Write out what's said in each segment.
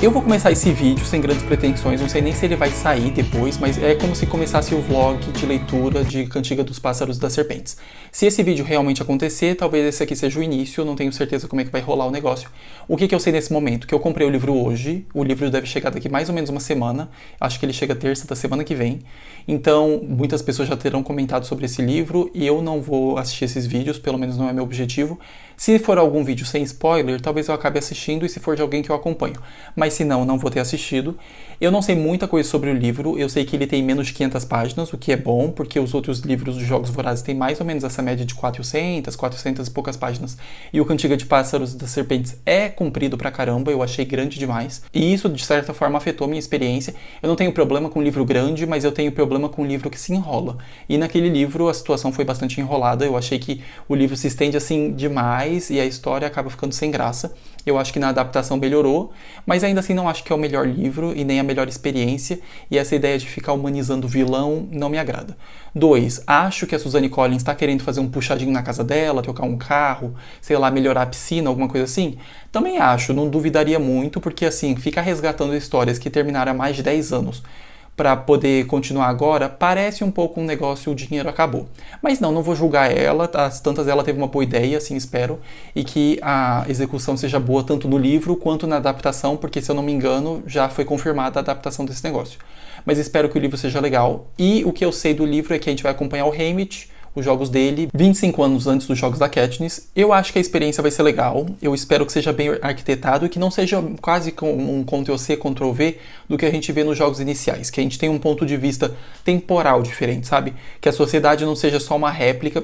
Eu vou começar esse vídeo sem grandes pretensões, não sei nem se ele vai sair depois, mas é como se começasse o vlog de leitura de Cantiga dos Pássaros e das Serpentes. Se esse vídeo realmente acontecer, talvez esse aqui seja o início, eu não tenho certeza como é que vai rolar o negócio. O que eu sei nesse momento? Que eu comprei o livro hoje, o livro deve chegar daqui mais ou menos uma semana, acho que ele chega terça da semana que vem. Então, muitas pessoas já terão comentado sobre esse livro e eu não vou assistir esses vídeos, pelo menos não é meu objetivo. Se for algum vídeo sem spoiler, talvez eu acabe assistindo e se for de alguém que eu acompanho. Mas se não, não vou ter assistido. Eu não sei muita coisa sobre o livro, eu sei que ele tem menos de 500 páginas, o que é bom, porque os outros livros dos Jogos Vorazes têm mais ou menos essa média de 400 e poucas páginas. E o Cantiga de Pássaros e das Serpentes é comprido pra caramba, eu achei grande demais. E isso, de certa forma, afetou minha experiência. Eu não tenho problema com livro grande, mas eu tenho problema com livro que se enrola. E naquele livro a situação foi bastante enrolada, eu achei que o livro se estende assim demais e a história acaba ficando sem graça. Eu acho que na adaptação melhorou, mas ainda assim não acho que é o melhor livro e nem a melhor experiência, e essa ideia de ficar humanizando o vilão não me agrada. 2. Acho que a Suzanne Collins está querendo fazer um puxadinho na casa dela, trocar um carro, sei lá, melhorar a piscina, alguma coisa assim. Também acho, não duvidaria muito, porque assim, ficar resgatando histórias que terminaram há mais de 10 anos para poder continuar agora, parece um pouco um negócio, o dinheiro acabou. Mas não vou julgar ela, as tantas ela teve uma boa ideia, assim espero, e que a execução seja boa tanto no livro quanto na adaptação, porque se eu não me engano, já foi confirmada a adaptação desse negócio. Mas espero que o livro seja legal, e o que eu sei do livro é que a gente vai acompanhar o Haymitch, os jogos dele, 25 anos antes dos jogos da Katniss. Eu acho que a experiência vai ser legal, eu espero que seja bem arquitetado e que não seja quase um Ctrl-C, Ctrl-V do que a gente vê nos jogos iniciais, que a gente tem um ponto de vista temporal diferente, sabe? Que a sociedade não seja só uma réplica,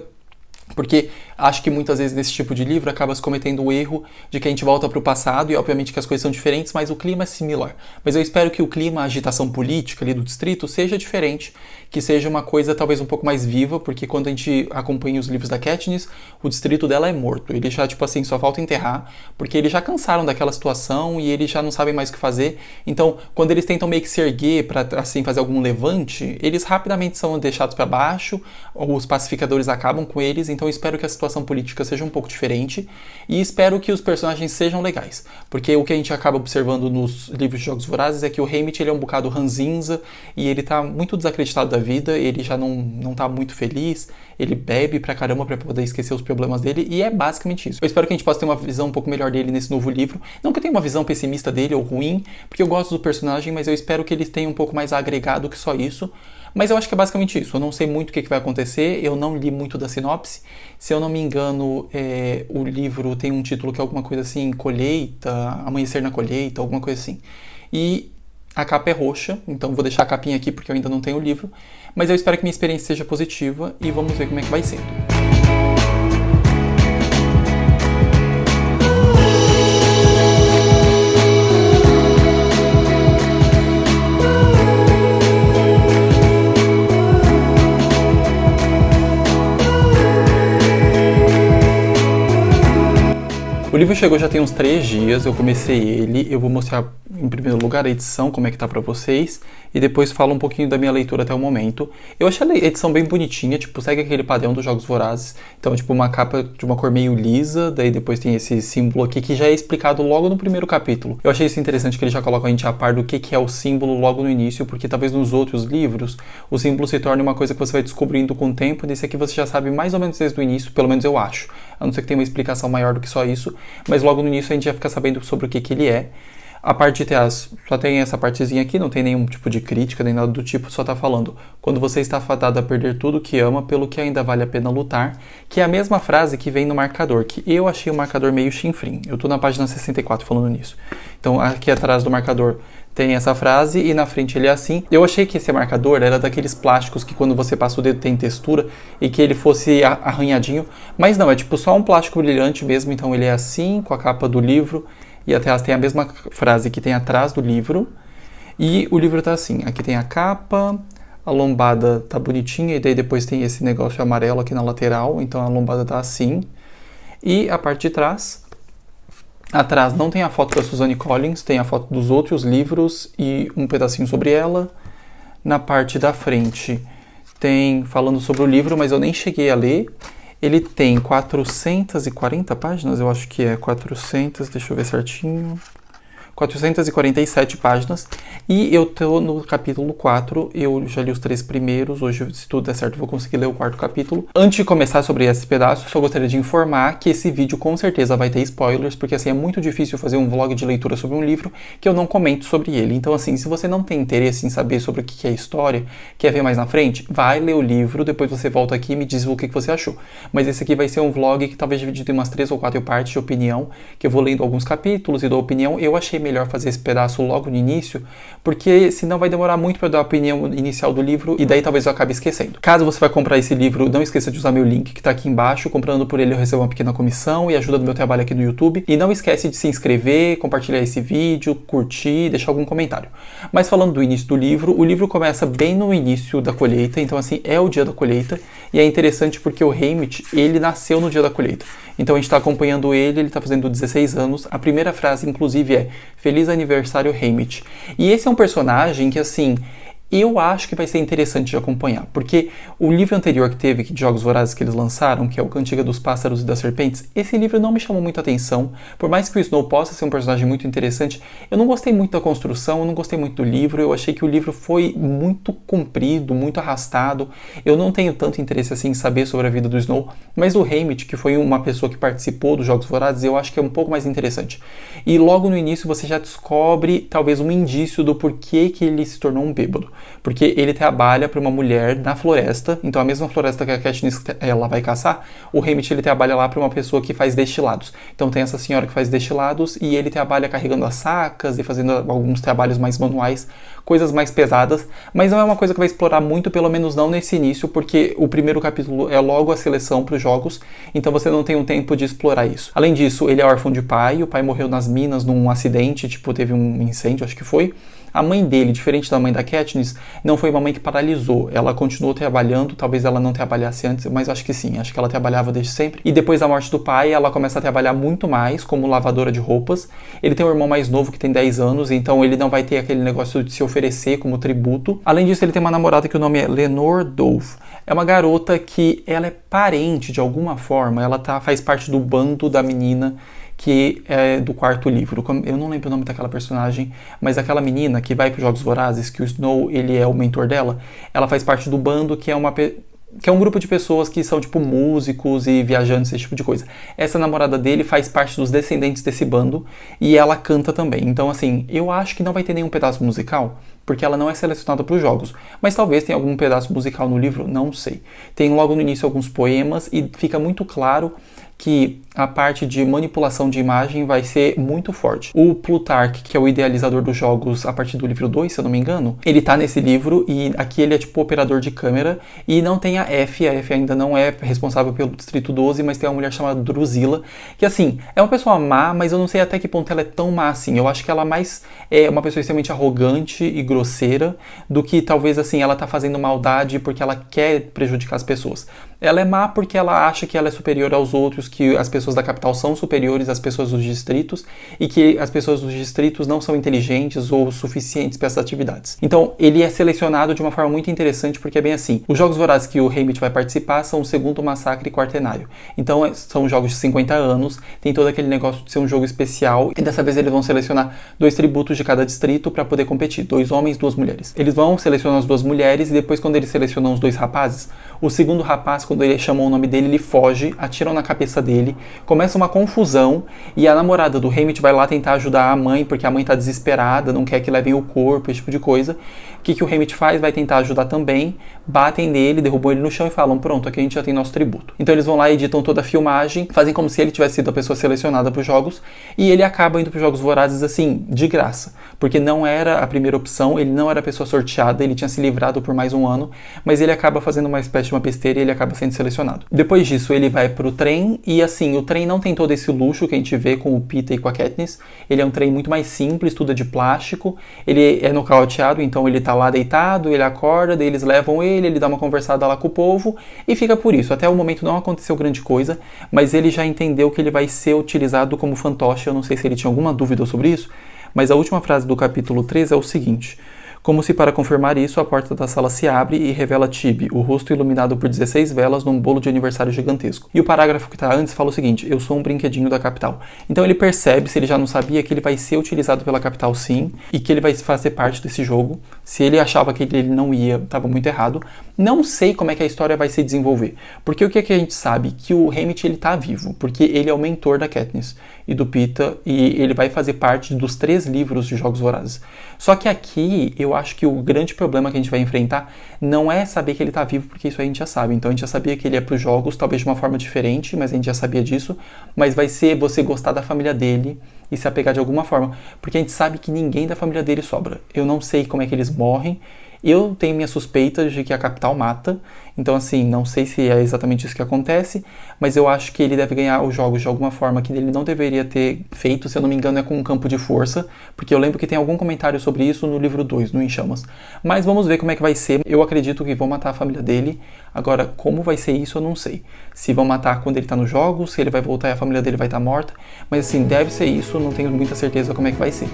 porque acho que muitas vezes nesse tipo de livro acaba se cometendo o erro de que a gente volta para o passado e obviamente que as coisas são diferentes, mas o clima é similar. Mas eu espero que o clima, a agitação política ali do distrito seja diferente, que seja uma coisa talvez um pouco mais viva, porque quando a gente acompanha os livros da Katniss, o distrito dela é morto. Ele já, tipo assim, só falta enterrar, porque eles já cansaram daquela situação e eles já não sabem mais o que fazer. Então, quando eles tentam meio que se erguer para assim fazer algum levante, eles rapidamente são deixados para baixo, os pacificadores acabam com eles. Então, eu espero que a situação política seja um pouco diferente e espero que os personagens sejam legais, porque o que a gente acaba observando nos livros de Jogos Vorazes é que o Haymitch ele é um bocado ranzinza e ele tá muito desacreditado da vida, ele já não tá muito feliz, ele bebe pra caramba pra poder esquecer os problemas dele e é basicamente isso. Eu espero que a gente possa ter uma visão um pouco melhor dele nesse novo livro, não que eu tenha uma visão pessimista dele ou ruim, porque eu gosto do personagem, mas eu espero que ele tenha um pouco mais agregado que só isso. Mas eu acho que é basicamente isso, eu não sei muito o que vai acontecer, eu não li muito da sinopse. Se eu não me engano, o livro tem um título que é alguma coisa assim, Colheita, Amanhecer na Colheita, alguma coisa assim. E a capa é roxa, então vou deixar a capinha aqui porque eu ainda não tenho o livro. Mas eu espero que minha experiência seja positiva e vamos ver como é que vai sendo. O livro chegou já tem uns 3 dias, eu comecei ele, eu vou mostrar em primeiro lugar a edição, como é que tá pra vocês, e depois falo um pouquinho da minha leitura até o momento. Eu achei a edição bem bonitinha, tipo, segue aquele padrão dos Jogos Vorazes, então tipo uma capa de uma cor meio lisa, daí depois tem esse símbolo aqui que já é explicado logo no primeiro capítulo. Eu achei isso interessante que ele já coloca a gente a par do que é o símbolo logo no início, porque talvez nos outros livros o símbolo se torne uma coisa que você vai descobrindo com o tempo, nesse aqui você já sabe mais ou menos desde o início, pelo menos eu acho, a não ser que tenha uma explicação maior do que só isso, mas logo no início a gente já fica sabendo sobre o que ele é. A parte de trás só tem essa partezinha aqui, não tem nenhum tipo de crítica, nem nada do tipo, só tá falando quando você está fadado a perder tudo que ama, pelo que ainda vale a pena lutar, que é a mesma frase que vem no marcador, que eu achei o marcador meio chinfrim. Eu tô na página 64 falando nisso. Então aqui atrás do marcador tem essa frase e na frente ele é assim. Eu achei que esse marcador era daqueles plásticos que quando você passa o dedo tem textura e que ele fosse arranhadinho, mas não, é tipo só um plástico brilhante mesmo, então ele é assim, com a capa do livro, e atrás tem a mesma frase que tem atrás do livro, e o livro tá assim, aqui tem a capa, a lombada tá bonitinha, e daí depois tem esse negócio amarelo aqui na lateral, então a lombada tá assim, e a parte de trás, atrás não tem a foto da Suzanne Collins, tem a foto dos outros livros e um pedacinho sobre ela. Na parte da frente tem falando sobre o livro, mas eu nem cheguei a ler. Ele tem 440 páginas, eu acho que é 400, deixa eu ver certinho. 447 páginas, e eu tô no capítulo 4, eu já li os 3 primeiros, hoje, se tudo der certo, eu vou conseguir ler o 4º capítulo. Antes de começar sobre esse pedaço, só gostaria de informar que esse vídeo com certeza vai ter spoilers, porque assim, é muito difícil fazer um vlog de leitura sobre um livro que eu não comento sobre ele. Então assim, se você não tem interesse em saber sobre o que é a história, quer ver mais na frente, vai ler o livro, depois você volta aqui e me diz o que você achou. Mas esse aqui vai ser um vlog que talvez dividido em umas 3 ou 4 partes de opinião, que eu vou lendo alguns capítulos e dou opinião. Eu achei melhor fazer esse pedaço logo no início, porque senão vai demorar muito para dar a opinião inicial do livro e daí talvez eu acabe esquecendo. Caso você vai comprar esse livro, não esqueça de usar meu link que está aqui embaixo. Comprando por ele eu recebo uma pequena comissão e ajuda do meu trabalho aqui no YouTube. E não esquece de se inscrever, compartilhar esse vídeo, curtir, deixar algum comentário. Mas falando do início do livro, o livro começa bem no início da colheita, então assim, é o dia da colheita, e é interessante porque o Haymitch, ele nasceu no dia da colheita. Então a gente está acompanhando ele está fazendo 16 anos. A primeira frase, inclusive, é Feliz Aniversário, Haymitch. E esse é um personagem que, assim, eu acho que vai ser interessante de acompanhar, porque o livro anterior que teve, de Jogos Vorazes que eles lançaram, que é o Cantiga dos Pássaros e das Serpentes, esse livro não me chamou muita atenção. Por mais que o Snow possa ser um personagem muito interessante, eu não gostei muito da construção, eu não gostei muito do livro, eu achei que o livro foi muito comprido, muito arrastado. Eu não tenho tanto interesse assim em saber sobre a vida do Snow, mas o Haymitch, que foi uma pessoa que participou dos Jogos Vorazes, eu acho que é um pouco mais interessante. E logo no início você já descobre talvez um indício do porquê que ele se tornou um bêbado. Porque ele trabalha para uma mulher na floresta, então a mesma floresta que a Katniss ela vai caçar, o Haymitch ele trabalha lá para uma pessoa que faz destilados. Então tem essa senhora que faz destilados e ele trabalha carregando as sacas e fazendo alguns trabalhos mais manuais, coisas mais pesadas, mas não é uma coisa que vai explorar muito, pelo menos não nesse início, porque o primeiro capítulo é logo a seleção para os jogos, então você não tem um tempo de explorar isso. Além disso, ele é órfão de pai, o pai morreu nas minas num acidente, tipo teve um incêndio, acho que foi. A mãe dele, diferente da mãe da Katniss, não foi uma mãe que paralisou. Ela continuou trabalhando, talvez ela não trabalhasse antes, mas acho que sim, acho que ela trabalhava desde sempre. E depois da morte do pai, ela começa a trabalhar muito mais como lavadora de roupas. Ele tem um irmão mais novo que tem 10 anos, então ele não vai ter aquele negócio de se oferecer como tributo. Além disso, ele tem uma namorada que o nome é Lenore Dove. É uma garota que ela é parente de alguma forma, ela faz parte do bando da menina que é do 4º livro. Eu não lembro o nome daquela personagem, mas aquela menina que vai para os Jogos Vorazes, que o Snow ele é o mentor dela, ela faz parte do bando que é um grupo de pessoas que são tipo músicos e viajantes, esse tipo de coisa. Essa namorada dele faz parte dos descendentes desse bando e ela canta também. Então assim, eu acho que não vai ter nenhum pedaço musical, porque ela não é selecionada para os jogos. Mas talvez tenha algum pedaço musical no livro, não sei. Tem logo no início alguns poemas e fica muito claro que a parte de manipulação de imagem vai ser muito forte. O Plutarch, que é o idealizador dos jogos a partir do livro 2, se eu não me engano, ele tá nesse livro e aqui ele é tipo operador de câmera e não tem a F ainda não é responsável pelo Distrito 12, mas tem uma mulher chamada Drusilla, que assim, é uma pessoa má, mas eu não sei até que ponto ela é tão má assim. Eu acho que ela mais é uma pessoa extremamente arrogante e grosseira do que talvez assim, ela tá fazendo maldade porque ela quer prejudicar as pessoas. Ela é má porque ela acha que ela é superior aos outros, que as pessoas da capital são superiores às pessoas dos distritos e que as pessoas dos distritos não são inteligentes ou suficientes para essas atividades. Então, ele é selecionado de uma forma muito interessante porque é bem assim. Os Jogos Vorazes que o Haymitch vai participar são o segundo massacre quaternário. Então, são jogos de 50 anos, tem todo aquele negócio de ser um jogo especial e dessa vez eles vão selecionar 2 tributos de cada distrito para poder competir. 2 homens e 2 mulheres. Eles vão selecionar as 2 mulheres e depois quando eles selecionam os 2 rapazes, o segundo rapaz, quando ele chamou o nome dele, ele foge, atiram na cabeça dele, começa uma confusão e a namorada do Haymitch vai lá tentar ajudar a mãe, porque a mãe tá desesperada, não quer que levem o corpo, esse tipo de coisa. O que o Haymitch faz? Vai tentar ajudar também, batem nele, derrubam ele no chão e falam, pronto, aqui a gente já tem nosso tributo. Então eles vão lá, editam toda a filmagem, fazem como se ele tivesse sido a pessoa selecionada para os jogos e ele acaba indo para os Jogos Vorazes assim, de graça, porque não era a primeira opção, ele não era a pessoa sorteada, ele tinha se livrado por mais um ano, mas ele acaba fazendo uma espécie de uma besteira e ele acaba sendo selecionado. Depois disso ele vai pro trem e assim, o trem não tem todo esse luxo que a gente vê com o Peeta e com a Katniss, ele é um trem muito mais simples, tudo é de plástico, ele é nocauteado, então ele tá lá deitado, ele acorda, daí eles levam ele dá uma conversada lá com o povo e fica por isso. Até o momento não aconteceu grande coisa, mas ele já entendeu que ele vai ser utilizado como fantoche. Eu não sei se ele tinha alguma dúvida sobre isso, mas a última frase do capítulo 3 é o seguinte: Como se para confirmar isso, a porta da sala se abre e revela Tibby, o rosto iluminado por 16 velas num bolo de aniversário gigantesco. E o parágrafo que está antes fala o seguinte: eu sou um brinquedinho da capital. Então ele percebe, se ele já não sabia, que ele vai ser utilizado pela capital sim, e que ele vai fazer parte desse jogo. Se ele achava que ele não ia, estava muito errado. Não sei como é que a história vai se desenvolver, porque o que, é que a gente sabe? Que o Haymitch, ele tá vivo, porque ele é o mentor da Katniss e do Peeta, e ele vai fazer parte dos 3 livros de Jogos Vorazes. Só que aqui, eu acho que o grande problema que a gente vai enfrentar não é saber que ele tá vivo, porque isso a gente já sabe. Então a gente já sabia que ele ia pros jogos, talvez de uma forma diferente, mas a gente já sabia disso. Mas vai ser você gostar da família dele e se apegar de alguma forma, porque a gente sabe que ninguém da família dele sobra. Eu não sei como é que eles morrem. Eu tenho minhas suspeitas de que a capital mata, então assim, não sei se é exatamente isso que acontece, mas eu acho que ele deve ganhar os jogos de alguma forma que ele não deveria ter feito, se eu não me engano é com um campo de força, porque eu lembro que tem algum comentário sobre isso no livro 2, no Em Chamas. Mas vamos ver como é que vai ser. Eu acredito que vão matar a família dele, agora como vai ser isso eu não sei. Se vão matar quando ele tá nos jogos, se ele vai voltar e a família dele vai estar morta, mas assim, deve ser isso, não tenho muita certeza como é que vai ser.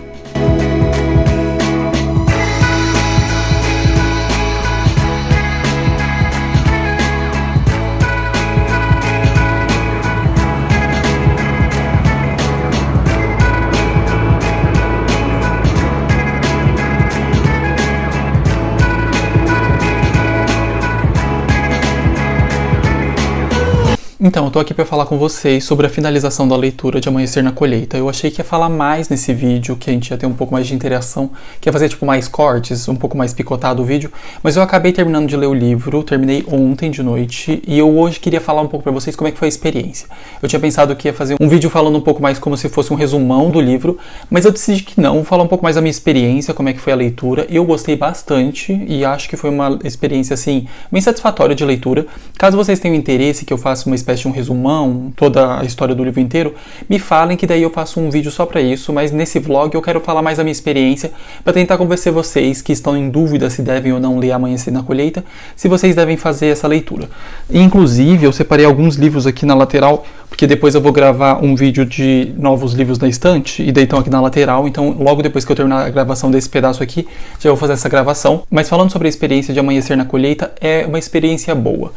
Então, eu tô aqui para falar com vocês sobre a finalização da leitura de Amanhecer na Colheita. Eu achei que ia falar mais nesse vídeo, que a gente ia ter um pouco mais de interação, que ia fazer tipo mais cortes, um pouco mais picotado o vídeo, mas eu acabei terminando de ler o livro, terminei ontem de noite, e eu hoje queria falar um pouco para vocês como é que foi a experiência. Eu tinha pensado que ia fazer um vídeo falando um pouco mais como se fosse um resumão do livro, mas eu decidi que não, vou falar um pouco mais da minha experiência, como é que foi a leitura. Eu gostei bastante e acho que foi uma experiência, assim, bem satisfatória de leitura. Caso vocês tenham interesse que eu faça uma espécie de um resumão, toda a história do livro inteiro, me falem que daí eu faço um vídeo só pra isso, mas nesse vlog eu quero falar mais da minha experiência pra tentar convencer vocês que estão em dúvida se devem ou não ler Amanhecer na Colheita, se vocês devem fazer essa leitura. Inclusive, eu separei alguns livros aqui na lateral, porque depois eu vou gravar um vídeo de novos livros da estante, e daí estão aqui na lateral, então logo depois que eu terminar a gravação desse pedaço aqui, já vou fazer essa gravação. Mas falando sobre a experiência de Amanhecer na Colheita, é uma experiência boa.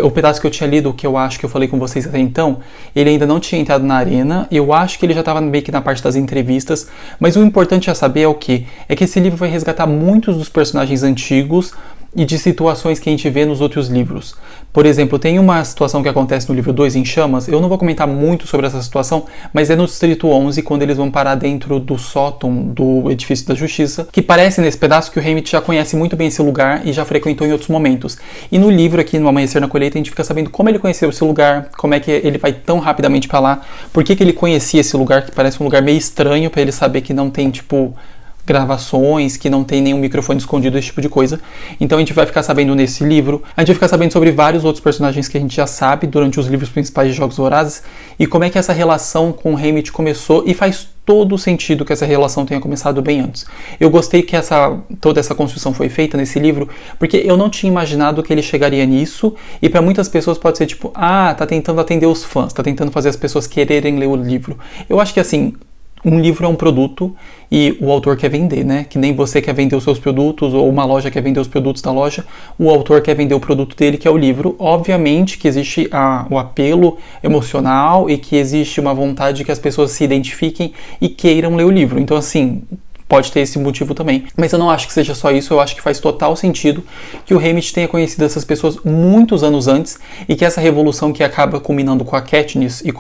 O pedaço que eu tinha lido, que eu acho que eu falei com vocês até então, ele ainda não tinha entrado na arena, eu acho que ele já estava meio que na parte das entrevistas, mas o importante a saber é o quê? É que esse livro vai resgatar muitos dos personagens antigos e de situações que a gente vê nos outros livros. Por exemplo, tem uma situação que acontece no livro 2, Em Chamas, eu não vou comentar muito sobre essa situação, mas é no Distrito 11, quando eles vão parar dentro do sótão do Edifício da Justiça, que parece nesse pedaço que o Haymitch já conhece muito bem esse lugar e já frequentou em outros momentos. E no livro aqui, no Amanhecer na Colheita, a gente fica sabendo como ele conheceu esse lugar, como é que ele vai tão rapidamente pra lá, por que ele conhecia esse lugar, que parece um lugar meio estranho pra ele saber que não tem, tipo, gravações, que não tem nenhum microfone escondido, esse tipo de coisa. Então a gente vai ficar sabendo nesse livro, a gente vai ficar sabendo sobre vários outros personagens que a gente já sabe durante os livros principais de Jogos Vorazes, e como é que essa relação com o Haymitch começou, e faz todo sentido que essa relação tenha começado bem antes. Eu gostei que toda essa construção foi feita nesse livro, porque eu não tinha imaginado que ele chegaria nisso, e para muitas pessoas pode ser tipo, tá tentando atender os fãs, tá tentando fazer as pessoas quererem ler o livro. Eu acho que assim, um livro é um produto e o autor quer vender, né? Que nem você quer vender os seus produtos ou uma loja quer vender os produtos da loja, o autor quer vender o produto dele, que é o livro. Obviamente que existe o apelo emocional e que existe uma vontade que as pessoas se identifiquem e queiram ler o livro. Então, assim, pode ter esse motivo também. Mas eu não acho que seja só isso, eu acho que faz total sentido que o Haymitch tenha conhecido essas pessoas muitos anos antes e que essa revolução que acaba culminando com a Katniss e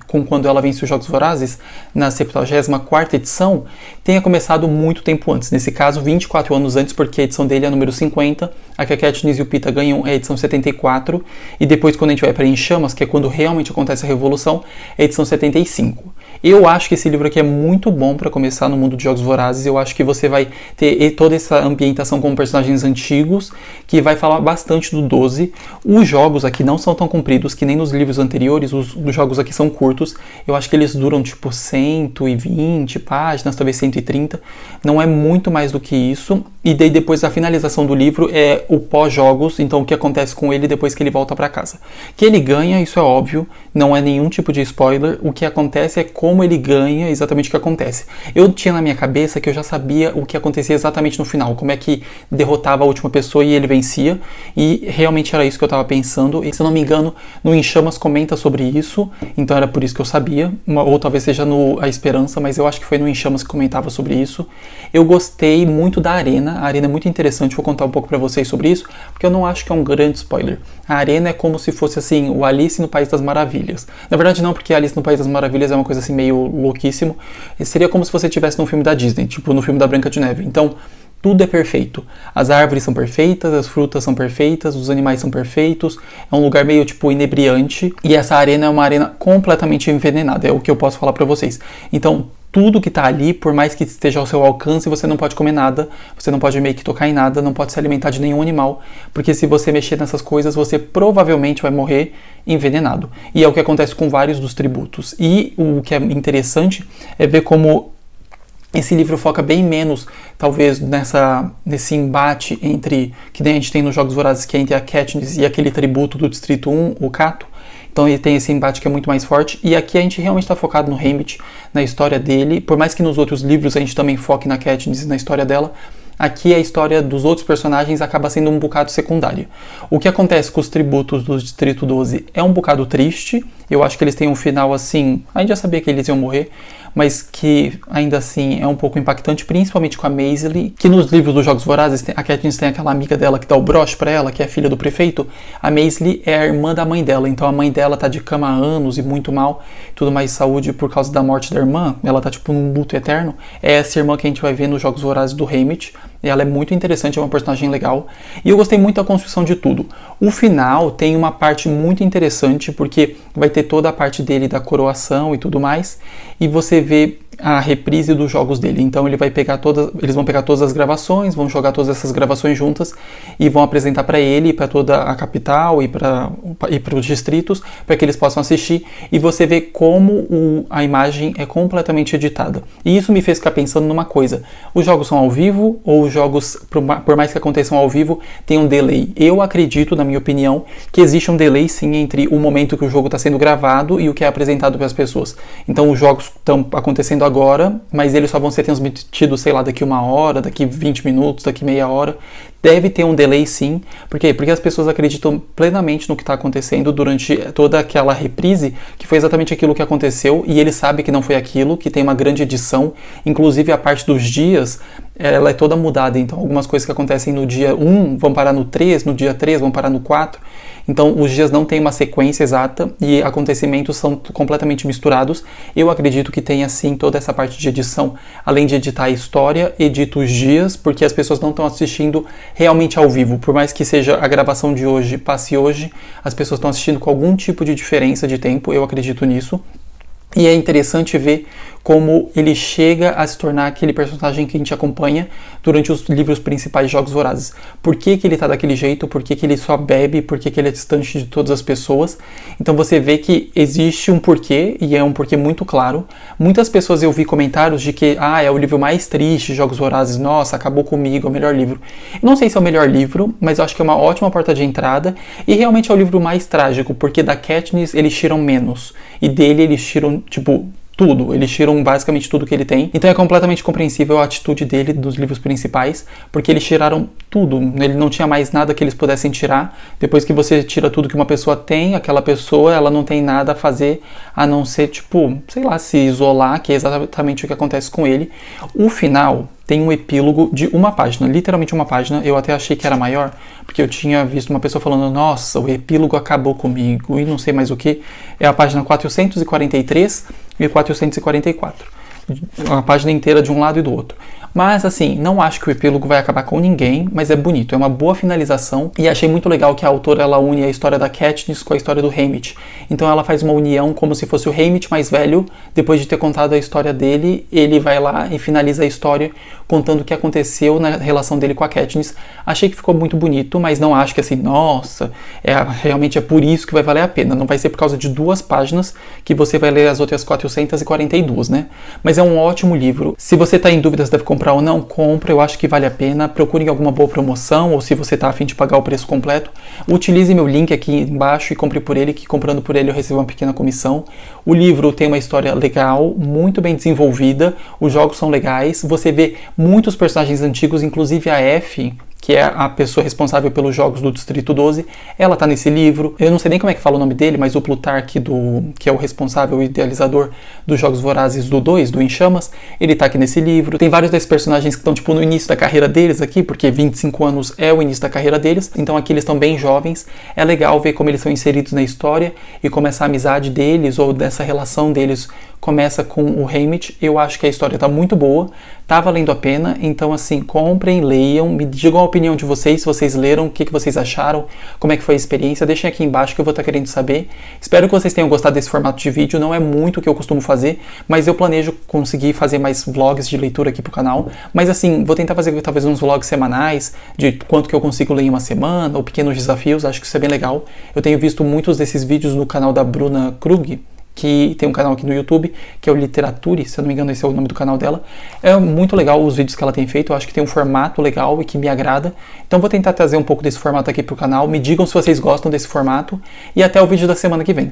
com quando ela vence os Jogos Vorazes na 74ª edição, tenha começado muito tempo antes. Nesse caso, 24 anos antes, porque a edição dele é a número 50, a que a Katniss e o Peeta ganham é a edição 74, e depois quando a gente vai para Em Chamas, que é quando realmente acontece a revolução, é a edição 75. Eu acho que esse livro aqui é muito bom para começar no mundo de Jogos Vorazes. Eu acho que você vai ter toda essa ambientação com personagens antigos, que vai falar bastante do 12. Os jogos aqui não são tão compridos que nem nos livros anteriores, os jogos aqui são curtos. Eu acho que eles duram tipo 120 páginas, talvez 130. Não é muito mais do que isso. e daí depois a finalização do livro é o pós-jogos, então o que acontece com ele depois que ele volta para casa. Que ele ganha, isso é óbvio, não é nenhum tipo de spoiler, o que acontece é como ele ganha, exatamente o que acontece. Eu tinha na minha cabeça que eu já sabia o que acontecia exatamente no final, como é que derrotava a última pessoa e ele vencia, e realmente era isso que eu estava pensando, e se eu não me engano, no Em Chamas comenta sobre isso, então era por isso que eu sabia, ou talvez seja no A Esperança, mas eu acho que foi no Em Chamas que comentava sobre isso. Eu gostei muito da arena, a arena é muito interessante, vou contar um pouco pra vocês sobre isso, porque eu não acho que é um grande spoiler. A arena é como se fosse assim, o Alice no País das Maravilhas. Na verdade não, porque Alice no País das Maravilhas é uma coisa assim meio louquíssimo. Seria como se você estivesse num filme da Disney, tipo no filme da Branca de Neve. Então, tudo é perfeito. As árvores são perfeitas, as frutas são perfeitas, os animais são perfeitos. É um lugar meio tipo inebriante. E essa arena é uma arena completamente envenenada, é o que eu posso falar pra vocês. Então, tudo que tá ali, por mais que esteja ao seu alcance, você não pode comer nada, você não pode meio que tocar em nada, não pode se alimentar de nenhum animal, porque se você mexer nessas coisas, você provavelmente vai morrer envenenado. E é o que acontece com vários dos tributos. E o que é interessante é ver como esse livro foca bem menos, talvez, nesse embate entre, que nem a gente tem nos Jogos Vorazes, que é entre a Katniss e aquele tributo do Distrito 1, o Cato. Então ele tem esse embate que é muito mais forte, e aqui a gente realmente está focado no Haymitch, na história dele, por mais que nos outros livros a gente também foque na Katniss e na história dela, aqui a história dos outros personagens acaba sendo um bocado secundária. O que acontece com os tributos do Distrito 12 é um bocado triste, eu acho que eles têm um final assim, a gente já sabia que eles iam morrer, mas que ainda assim é um pouco impactante, principalmente com a Maisie, que nos livros dos Jogos Vorazes, a Katniss tem aquela amiga dela que dá o broche pra ela, que é a filha do prefeito. A Maisie é a irmã da mãe dela, então a mãe dela tá de cama há anos e muito mal, tudo mais saúde por causa da morte da irmã, ela tá tipo num luto eterno. É essa irmã que a gente vai ver nos Jogos Vorazes do Haymitch, e ela é muito interessante, é uma personagem legal, e eu gostei muito da construção de tudo. O final tem uma parte muito interessante, porque vai ter toda a parte dele da coroação e tudo mais, e você vê a reprise dos jogos dele. Então eles vão pegar todas as gravações, vão jogar todas essas gravações juntas e vão apresentar para ele, para toda a capital e para os distritos, para que eles possam assistir, e você vê como a imagem é completamente editada. E isso me fez ficar pensando numa coisa: os jogos são ao vivo, ou os jogos, por mais que aconteçam ao vivo, tem um delay? Eu acredito, na minha opinião, que existe um delay sim entre o momento que o jogo está sendo gravado e o que é apresentado para as pessoas. Então os jogos estão acontecendo agora, mas eles só vão ser transmitidos, sei lá, daqui 1 hora, daqui 20 minutos, daqui meia hora. Deve ter um delay sim. Por quê? Porque as pessoas acreditam plenamente no que está acontecendo durante toda aquela reprise, que foi exatamente aquilo que aconteceu, e ele sabe que não foi aquilo, que tem uma grande edição. Inclusive a parte dos dias, ela é toda mudada. Então algumas coisas que acontecem no dia 1 vão parar no 3, no dia 3 vão parar no 4. Então os dias não têm uma sequência exata e acontecimentos são completamente misturados. Eu acredito que tenha sim toda essa parte de edição. Além de editar a história, edita os dias, porque as pessoas não estão assistindo realmente ao vivo. Por mais que seja a gravação de hoje, passe hoje, as pessoas estão assistindo com algum tipo de diferença de tempo, eu acredito nisso. E é interessante ver como ele chega a se tornar aquele personagem que a gente acompanha durante os livros principais de Jogos Vorazes. Por que que ele tá daquele jeito? Por que que ele só bebe? Por que que ele é distante de todas as pessoas? Então você vê que existe um porquê, e é um porquê muito claro. Muitas pessoas eu vi comentários de que é o livro mais triste de Jogos Vorazes, nossa, acabou comigo, é o melhor livro. Eu não sei se é o melhor livro, mas eu acho que é uma ótima porta de entrada, e realmente é o livro mais trágico, porque da Katniss eles tiram menos, e dele eles tiram, tipo, tudo, eles tiram basicamente tudo que ele tem. Então é completamente compreensível a atitude dele dos livros principais, porque eles tiraram tudo, ele não tinha mais nada que eles pudessem tirar. Depois que você tira tudo que uma pessoa tem, aquela pessoa, ela não tem nada a fazer a não ser, tipo, sei lá, se isolar, que é exatamente o que acontece com ele. O final tem um epílogo de uma página, literalmente uma página. Eu até achei que era maior, porque eu tinha visto uma pessoa falando, nossa, o epílogo acabou comigo, e não sei mais o que. É a página 443 e 444. Uma página inteira de um lado e do outro. Mas assim, não acho que o epílogo vai acabar com ninguém, mas é bonito, é uma boa finalização, e achei muito legal que a autora ela une a história da Katniss com a história do Haymitch. Então ela faz uma união como se fosse o Haymitch mais velho, depois de ter contado a história dele, ele vai lá e finaliza a história contando o que aconteceu na relação dele com a Katniss. Achei que ficou muito bonito, mas não acho que assim, nossa, realmente é por isso que vai valer a pena. Não vai ser por causa de 2 páginas que você vai ler as outras 442, né? Mas é um ótimo livro. Se você está em dúvida se deve comprar ou não, compra, eu acho que vale a pena. Procure alguma boa promoção, ou se você está a fim de pagar o preço completo, utilize meu link aqui embaixo e compre por ele, que comprando por ele eu recebo uma pequena comissão. O livro tem uma história legal, muito bem desenvolvida, os jogos são legais, você vê muitos personagens antigos, inclusive a F, que é a pessoa responsável pelos jogos do Distrito 12, ela tá nesse livro. Eu não sei nem como é que fala o nome dele, mas o Plutarque, que é o responsável, o idealizador dos Jogos Vorazes do 2, do Em Chamas, ele tá aqui nesse livro. Tem vários desses personagens que estão tipo no início da carreira deles aqui, porque 25 anos é o início da carreira deles, então aqui eles estão bem jovens. É legal ver como eles são inseridos na história e como essa amizade deles, ou dessa relação deles, começa com o Haymitch. Eu acho que a história tá muito boa, tá valendo a pena, então assim, comprem, leiam, me digam a opinião de vocês, se vocês leram, o que vocês acharam, como é que foi a experiência, deixem aqui embaixo que eu vou estar querendo saber. Espero que vocês tenham gostado desse formato de vídeo, não é muito o que eu costumo fazer, mas eu planejo conseguir fazer mais vlogs de leitura aqui pro canal, mas assim, vou tentar fazer talvez uns vlogs semanais, de quanto que eu consigo ler em uma semana, ou pequenos desafios, acho que isso é bem legal. Eu tenho visto muitos desses vídeos no canal da Bruna Krug, que tem um canal aqui no YouTube, que é o Literature, se eu não me engano esse é o nome do canal dela. É muito legal os vídeos que ela tem feito, eu acho que tem um formato legal e que me agrada. Então vou tentar trazer um pouco desse formato aqui pro canal, me digam se vocês gostam desse formato, e até o vídeo da semana que vem.